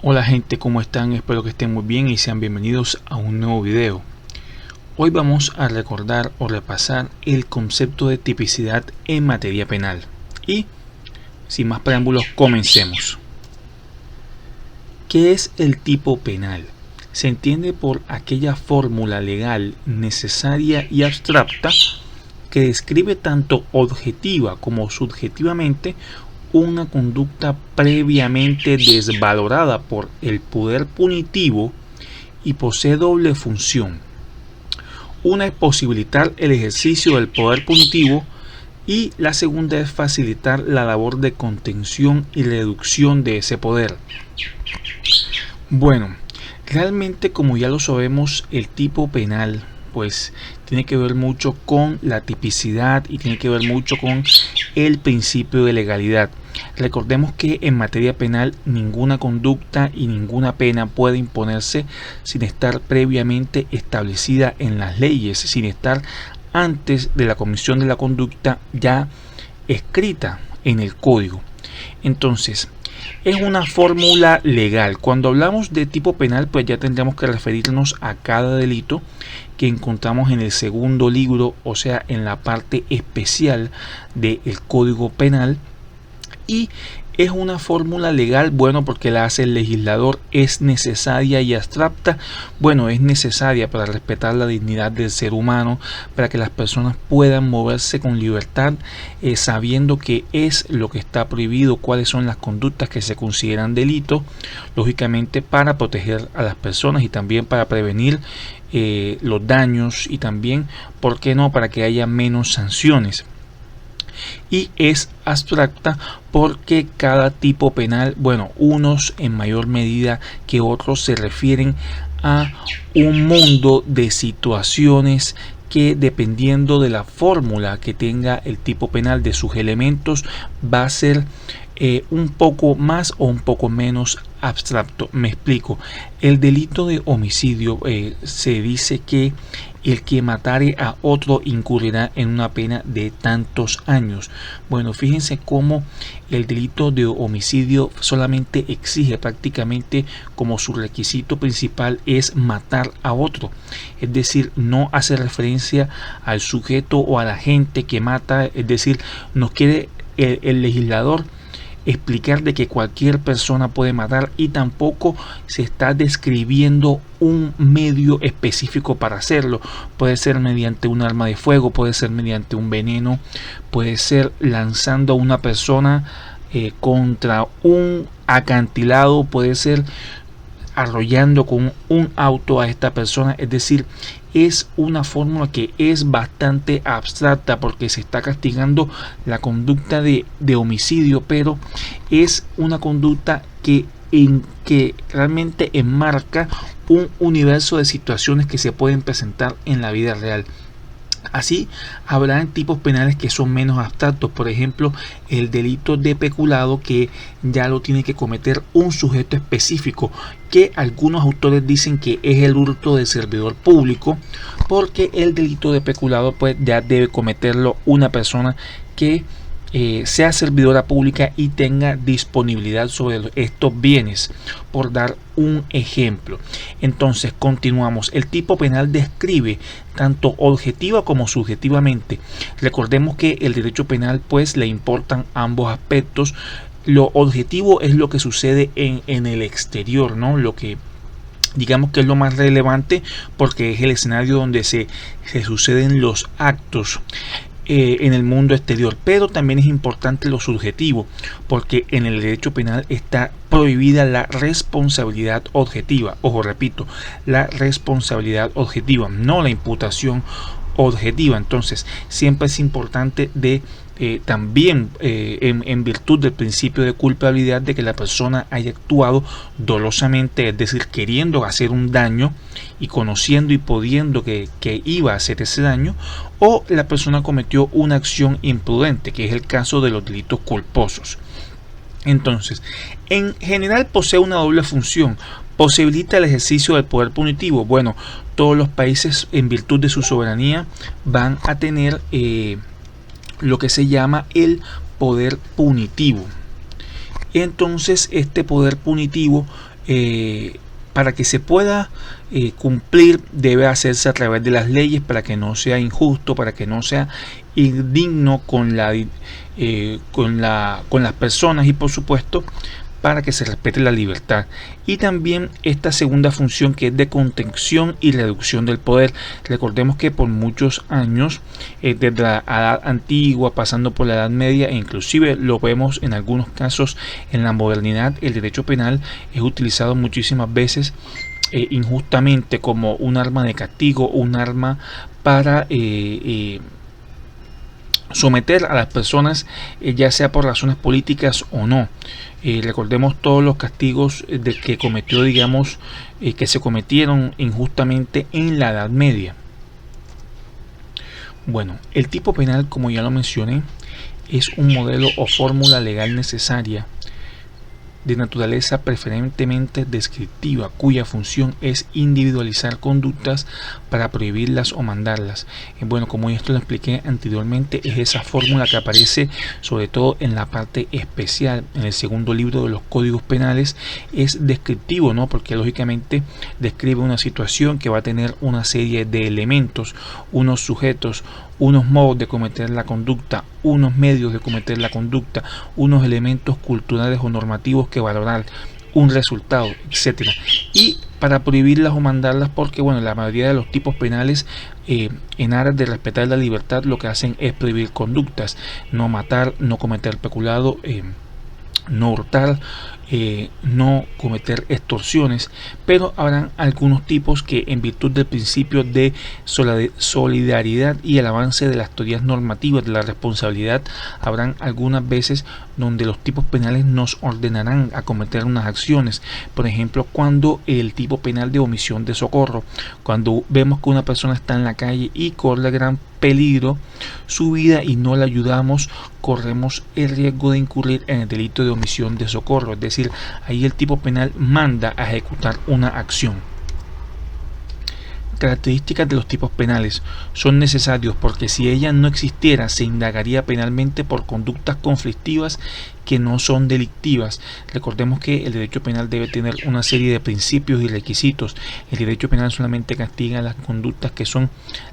Hola gente, ¿cómo están? Espero que estén muy bien y sean bienvenidos a un nuevo video. Hoy vamos a recordar o repasar el concepto de tipicidad en materia penal. Y, sin más preámbulos, comencemos. ¿Qué es el tipo penal? Se entiende por aquella fórmula legal necesaria y abstracta que describe tanto objetiva como subjetivamente una conducta previamente desvalorada por el poder punitivo y posee doble función. Una es posibilitar el ejercicio del poder punitivo y la segunda es facilitar la labor de contención y reducción de ese poder. Bueno, realmente, como ya lo sabemos, el tipo penal pues tiene que ver mucho con la tipicidad y tiene que ver mucho con el principio de legalidad. Recordemos que en materia penal ninguna conducta y ninguna pena puede imponerse sin estar previamente establecida en las leyes, sin estar antes de la comisión de la conducta ya escrita en el código. Entonces, es una fórmula legal. Cuando hablamos de tipo penal, pues ya tendríamos que referirnos a cada delito que encontramos en el segundo libro, o sea, en la parte especial del Código Penal. Y es una fórmula legal, bueno, porque la hace el legislador. Es necesaria y abstracta. Bueno, es necesaria para respetar la dignidad del ser humano, para que las personas puedan moverse con libertad, sabiendo qué es lo que está prohibido, cuáles son las conductas que se consideran delitos, lógicamente para proteger a las personas y también para prevenir los daños y también, ¿por qué no?, para que haya menos sanciones. Y es abstracta porque cada tipo penal, bueno, unos en mayor medida que otros, se refieren a un mundo de situaciones que, dependiendo de la fórmula que tenga el tipo penal, de sus elementos, va a ser un poco más o un poco menos abstracto. Me explico. El delito de homicidio, se dice que el que matare a otro incurrirá en una pena de tantos años. Bueno, fíjense cómo el delito de homicidio solamente exige, prácticamente como su requisito principal es matar a otro. Es decir, no hace referencia al sujeto o a la gente que mata. Es decir, nos quiere el legislador explicar de que cualquier persona puede matar, y tampoco se está describiendo un medio específico para hacerlo. Puede ser mediante un arma de fuego, puede ser mediante un veneno, puede ser lanzando a una persona contra un acantilado, puede ser arrollando con un auto a esta persona. Es decir, es una fórmula que es bastante abstracta porque se está castigando la conducta de homicidio, pero es una conducta que realmente enmarca un universo de situaciones que se pueden presentar en la vida real. Así, habrán tipos penales que son menos abstractos. Por ejemplo, el delito de peculado, que ya lo tiene que cometer un sujeto específico, que algunos autores dicen que es el hurto del servidor público, porque el delito de peculado pues ya debe cometerlo una persona que sea servidora pública y tenga disponibilidad sobre estos bienes, por dar un ejemplo. Entonces, continuamos. El tipo penal describe tanto objetiva como subjetivamente. Recordemos que el derecho penal pues le importan ambos aspectos. Lo objetivo es lo que sucede en el exterior, ¿no? Lo que digamos que es lo más relevante, porque es el escenario donde se suceden los actos en el mundo exterior. Pero también es importante lo subjetivo, porque en el derecho penal está prohibida la responsabilidad objetiva. Ojo, repito, la responsabilidad objetiva, no la imputación objetiva. Entonces, siempre es importante de también en virtud del principio de culpabilidad, de que la persona haya actuado dolosamente, es decir, queriendo hacer un daño y conociendo y pudiendo que iba a hacer ese daño, o la persona cometió una acción imprudente, que es el caso de los delitos culposos. Entonces, en general posee una doble función. Posibilita el ejercicio del poder punitivo. Bueno, todos los países, en virtud de su soberanía, van a tener lo que se llama el poder punitivo. Entonces, este poder punitivo para que se pueda cumplir, debe hacerse a través de las leyes, para que no sea injusto, para que no sea indigno con las personas, y por supuesto para que se respete la libertad. Y también esta segunda función, que es de contención y reducción del poder. Recordemos que por muchos años, desde la edad antigua, pasando por la edad media, e inclusive lo vemos en algunos casos en la modernidad, el derecho penal es utilizado muchísimas veces injustamente como un arma de castigo, un arma para someter a las personas, ya sea por razones políticas o no. Recordemos todos los castigos de que cometió, digamos, que se cometieron injustamente en la Edad Media. Bueno, el tipo penal, como ya lo mencioné, es un modelo o fórmula legal necesaria de naturaleza preferentemente descriptiva, cuya función es individualizar conductas para prohibirlas o mandarlas. Bueno, como esto lo expliqué anteriormente, es esa fórmula que aparece sobre todo en la parte especial, en el segundo libro de los códigos penales. Es descriptivo, ¿no? Porque lógicamente describe una situación que va a tener una serie de elementos, unos sujetos, unos modos de cometer la conducta, unos medios de cometer la conducta, unos elementos culturales o normativos que valorar, un resultado, etcétera. Y para prohibirlas o mandarlas, porque bueno, la mayoría de los tipos penales, en aras de respetar la libertad, lo que hacen es prohibir conductas: no matar, no cometer peculado, no hurtar, no cometer extorsiones. Pero habrán algunos tipos que, en virtud del principio de solidaridad y el avance de las teorías normativas de la responsabilidad, habrán algunas veces donde los tipos penales nos ordenarán a cometer unas acciones. Por ejemplo, cuando el tipo penal de omisión de socorro, cuando vemos que una persona está en la calle y corre gran peligro su vida y no la ayudamos, corremos el riesgo de incurrir en el delito de omisión de socorro. Es decir, ahí el tipo penal manda a ejecutar una acción. Características de los tipos penales: son necesarios porque si ella no existiera, se indagaría penalmente por conductas conflictivas que no son delictivas. Recordemos que el derecho penal debe tener una serie de principios y requisitos. El derecho penal solamente castiga las conductas que son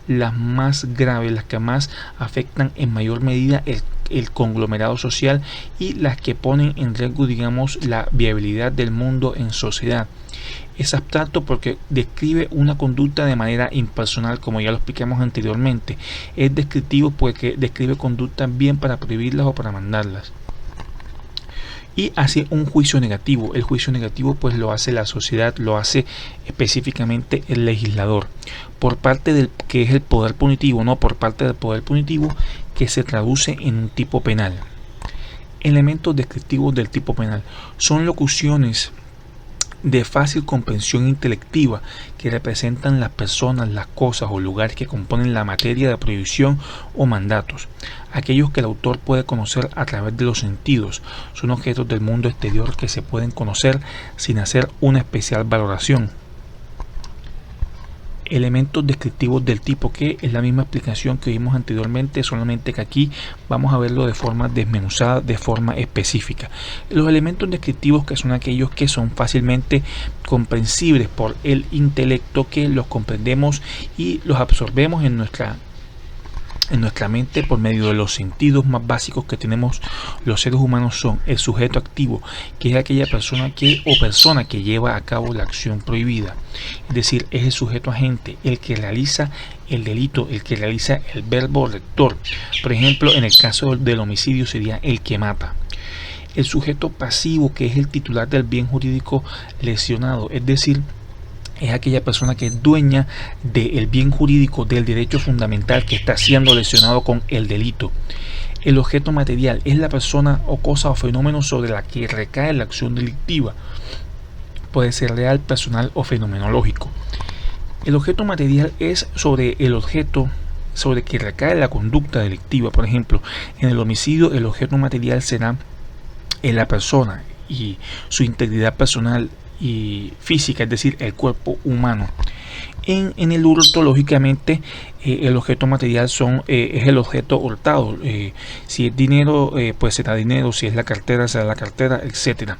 las más graves, las que más afectan en mayor medida el conglomerado social y las que ponen en riesgo, digamos, la viabilidad del mundo en sociedad. Es abstracto porque describe una conducta de manera impersonal, como ya lo explicamos anteriormente. Es descriptivo porque describe conductas bien para prohibirlas o para mandarlas. Y hace un juicio negativo. El juicio negativo pues lo hace la sociedad, lo hace específicamente el legislador, por parte del que es el poder punitivo, no por parte del poder punitivo, que se traduce en un tipo penal. Elementos descriptivos del tipo penal: son locuciones de fácil comprensión intelectiva que representan las personas, las cosas o lugares que componen la materia de prohibición o mandatos. Aquellos que el autor puede conocer a través de los sentidos. Son objetos del mundo exterior que se pueden conocer sin hacer una especial valoración. Elementos descriptivos del tipo, que es la misma explicación que vimos anteriormente, solamente que aquí vamos a verlo de forma desmenuzada, de forma específica. Los elementos descriptivos, que son aquellos que son fácilmente comprensibles por el intelecto, que los comprendemos y los absorbemos en nuestra mente por medio de los sentidos más básicos que tenemos los seres humanos, son el sujeto activo, que es aquella persona que lleva a cabo la acción prohibida. Es decir, es el sujeto agente, el que realiza el delito, el que realiza el verbo rector. Por ejemplo, en el caso del homicidio sería el que mata. El sujeto pasivo, que es el titular del bien jurídico lesionado, es decir, es aquella persona que es dueña del bien jurídico, del derecho fundamental que está siendo lesionado con el delito. El objeto material es la persona o cosa o fenómeno sobre la que recae la acción delictiva. Puede ser real, personal o fenomenológico. El objeto material es sobre el objeto sobre que recae la conducta delictiva. Por ejemplo, en el homicidio el objeto material será en la persona y su integridad personal y física, es decir, el cuerpo humano. En el hurto, lógicamente, el objeto material es el objeto hurtado. Si es dinero, pues será dinero; si es la cartera, será la cartera, etcétera.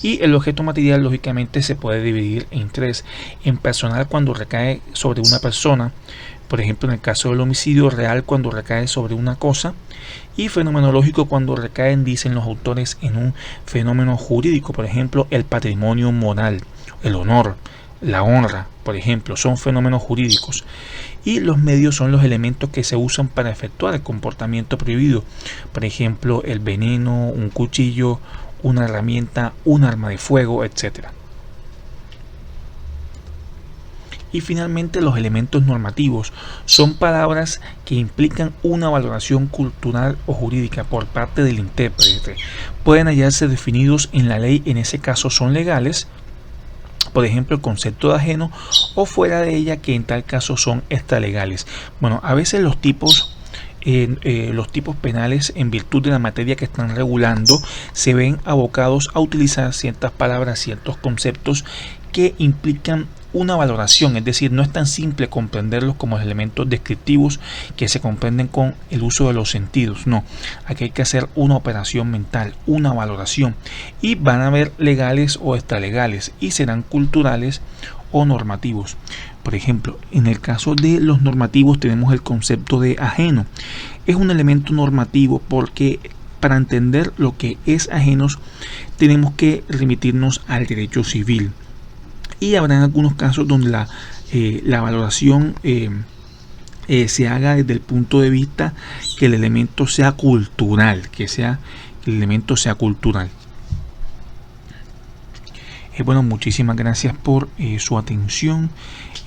Y el objeto material, lógicamente, se puede dividir en tres: en personal, cuando recae sobre una persona, por ejemplo en el caso del homicidio; real, cuando recae sobre una cosa; y fenomenológico, cuando recaen, dicen los autores, en un fenómeno jurídico, por ejemplo el patrimonio moral, el honor, la honra, por ejemplo, son fenómenos jurídicos. Y los medios son los elementos que se usan para efectuar el comportamiento prohibido, por ejemplo el veneno, un cuchillo, una herramienta, un arma de fuego, etcétera. Y finalmente, los elementos normativos son palabras que implican una valoración cultural o jurídica por parte del intérprete. Pueden hallarse definidos en la ley; en ese caso son legales, por ejemplo el concepto de ajeno; o fuera de ella, que en tal caso son extralegales. Bueno, a veces los tipos penales, en virtud de la materia que están regulando, se ven abocados a utilizar ciertas palabras, ciertos conceptos que implican una valoración, es decir, no es tan simple comprenderlos como elementos descriptivos que se comprenden con el uso de los sentidos. No, aquí hay que hacer una operación mental, una valoración, y van a haber legales o extralegales, y serán culturales o normativos. Por ejemplo, en el caso de los normativos tenemos el concepto de ajeno. Es un elemento normativo porque para entender lo que es ajenos tenemos que remitirnos al derecho civil. Y habrá algunos casos donde la valoración se haga desde el punto de vista que el elemento sea cultural, que el elemento sea cultural. Bueno, muchísimas gracias por su atención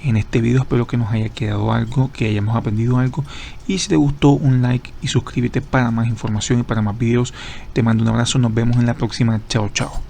en este video. Espero que nos haya quedado algo, que hayamos aprendido algo. Y si te gustó, un like y suscríbete para más información y para más videos. Te mando un abrazo, nos vemos en la próxima. Chao, chao.